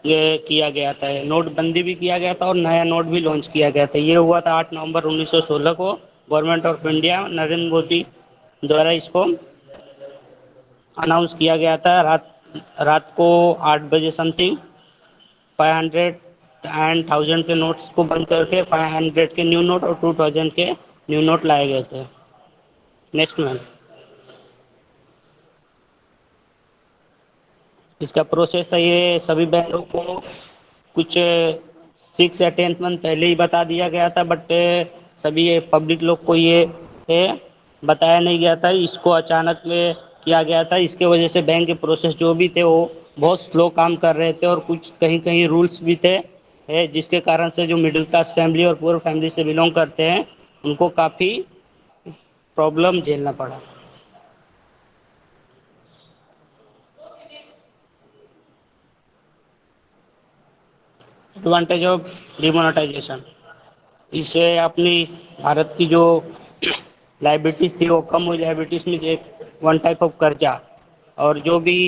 ये किया गया था. नोटबंदी भी किया गया था और नया नोट भी लॉन्च किया गया था. ये हुआ था 8 नवंबर 1916 को. Government of India Narendra Modi द्वारा इसको अनाउंस किया गया था. रात को 8 बजे समथिंग 500 एंड 1000 के नोट्स को बंद करके 500 के न्यू नोट और 2000 के न्यू नोट लाए गए थे. Next ma'am. इसका प्रोसेस था, ये सभी बैंकों को कुछ 6 या 10 मंथ पहले ही बता दिया गया था, बट सभी पब्लिक लोग को ये बताया नहीं गया था. इसको अचानक में किया गया था. इसके वजह से बैंक के प्रोसेस जो भी थे वो बहुत स्लो काम कर रहे थे और कुछ कहीं कहीं रूल्स भी थे, जिसके कारण से जो मिडिल क्लास फैमिली और पुअर फैमिली से बिलोंग करते हैं उनको काफ़ी प्रॉब्लम झेलना पड़ा. Advantage of demonetisation. इससे अपनी भारत की जो लाइबिलिटीज थी वो कम हुई. लाइबिलिटीज में एक 1 टाइप ऑफ कर्जा, और जो भी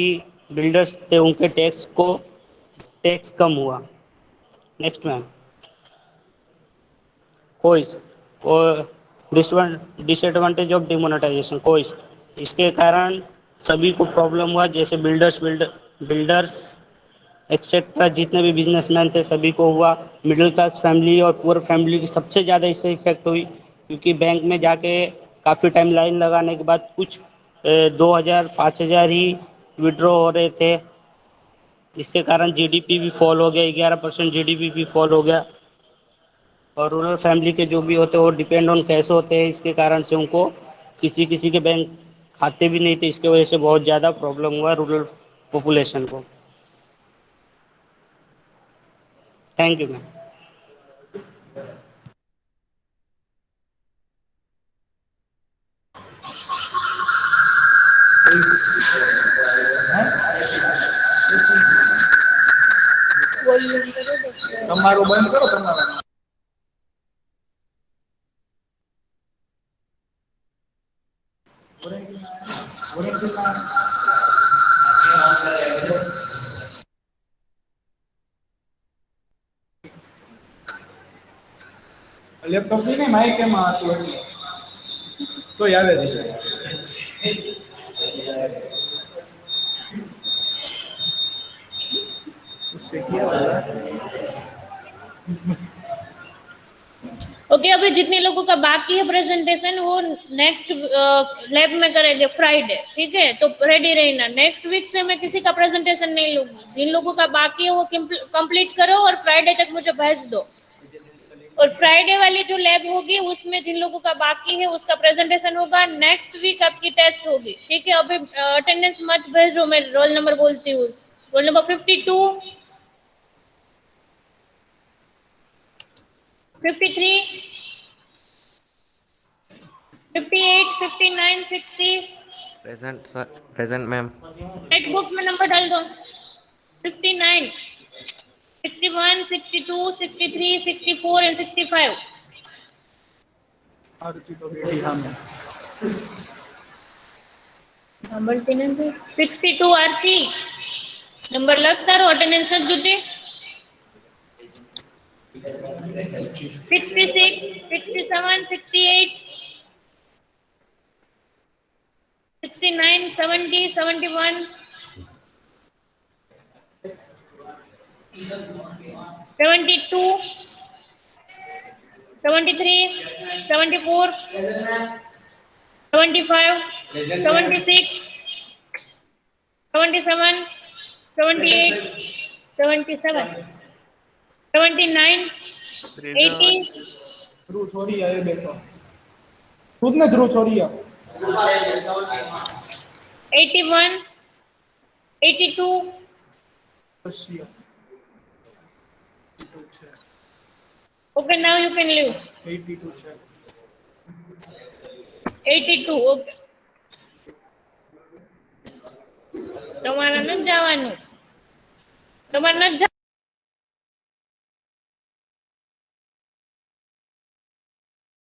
बिल्डर्स थे उनके टैक्स कम हुआ. Next ma'am. कोइस डिसएडवांटेज ऑफ डिमोनेटाइजेशन. कोइस इसके कारण सभी को प्रॉब्लम हुआ. जैसे बिल्डर्स एक्सेट्रा जितने भी बिजनेसमैन थे सभी को हुआ. मिडिल क्लास फैमिली और पुअर फैमिली की सबसे ज़्यादा इससे इफेक्ट हुई, क्योंकि बैंक में जाके काफ़ी टाइम लाइन लगाने के बाद कुछ 2000-5000 ही विड्रॉ हो रहे थे. इसके कारण जीडीपी भी फॉल हो गया. 11% जीडीपी भी फॉल हो गया. और रूरल फैमिली के जो भी होते हैं वो डिपेंड ऑन कैश होते हैं. इसके कारण से उनको किसी के बैंक खाते भी नहीं थे. इसके वजह से बहुत ज़्यादा प्रॉब्लम हुआ रूरल पॉपुलेशन को. Thank you ma'am. તમારું બંધ કરો તમારા. લેપટોપ ની માઇક એમાં હતું એટલે તો આવે છે. उससे क्या होगा? ओके अभी जितने लोगों का बाकी है प्रेजेंटेशन वो नेक्स्ट लैब में करेंगे फ्राइडे, ठीक है? तो रेडी रहना। नेक्स्ट वीक से मैं किसी का प्रेजेंटेशन नहीं लूंगी। जिन लोगों का बाकी है वो कंप्लीट करो और फ्राइडे तक मुझे भेज दो। और फ्राइडे वाली जो लैब होगी उसमें जिन लोगों का बाकी है उसका प्रेजेंटेशन होगा। नेक्स्ट वीक आपकी टेस्ट होगी, ठीक है? अभी अटेंडेंस मत भेजो, मैं रोल नंबर बोलती हूँ। Roll number 52, 53, 58, 59, 60। Present sir, present ma'am. Net books में नंबर डाल दो। 59, 61, 62, 63, 64 एंड 65। आरती तो बेटी सामने नंबर 62 आरती नंबर लगता रो अटेंडेंस न जुटे। 66, 67, 68, 69, 70, 71, 72, 73, 74, 75, 76, 77, 78, 77, 79, 80, ध्रुव छोरी आए देखो खुद ने ध्रुव छोरी आ 81, 82, Russia okay, now you can leave. 82 છે 82, okay. તમારે નથી જવાનું, તમારે નથી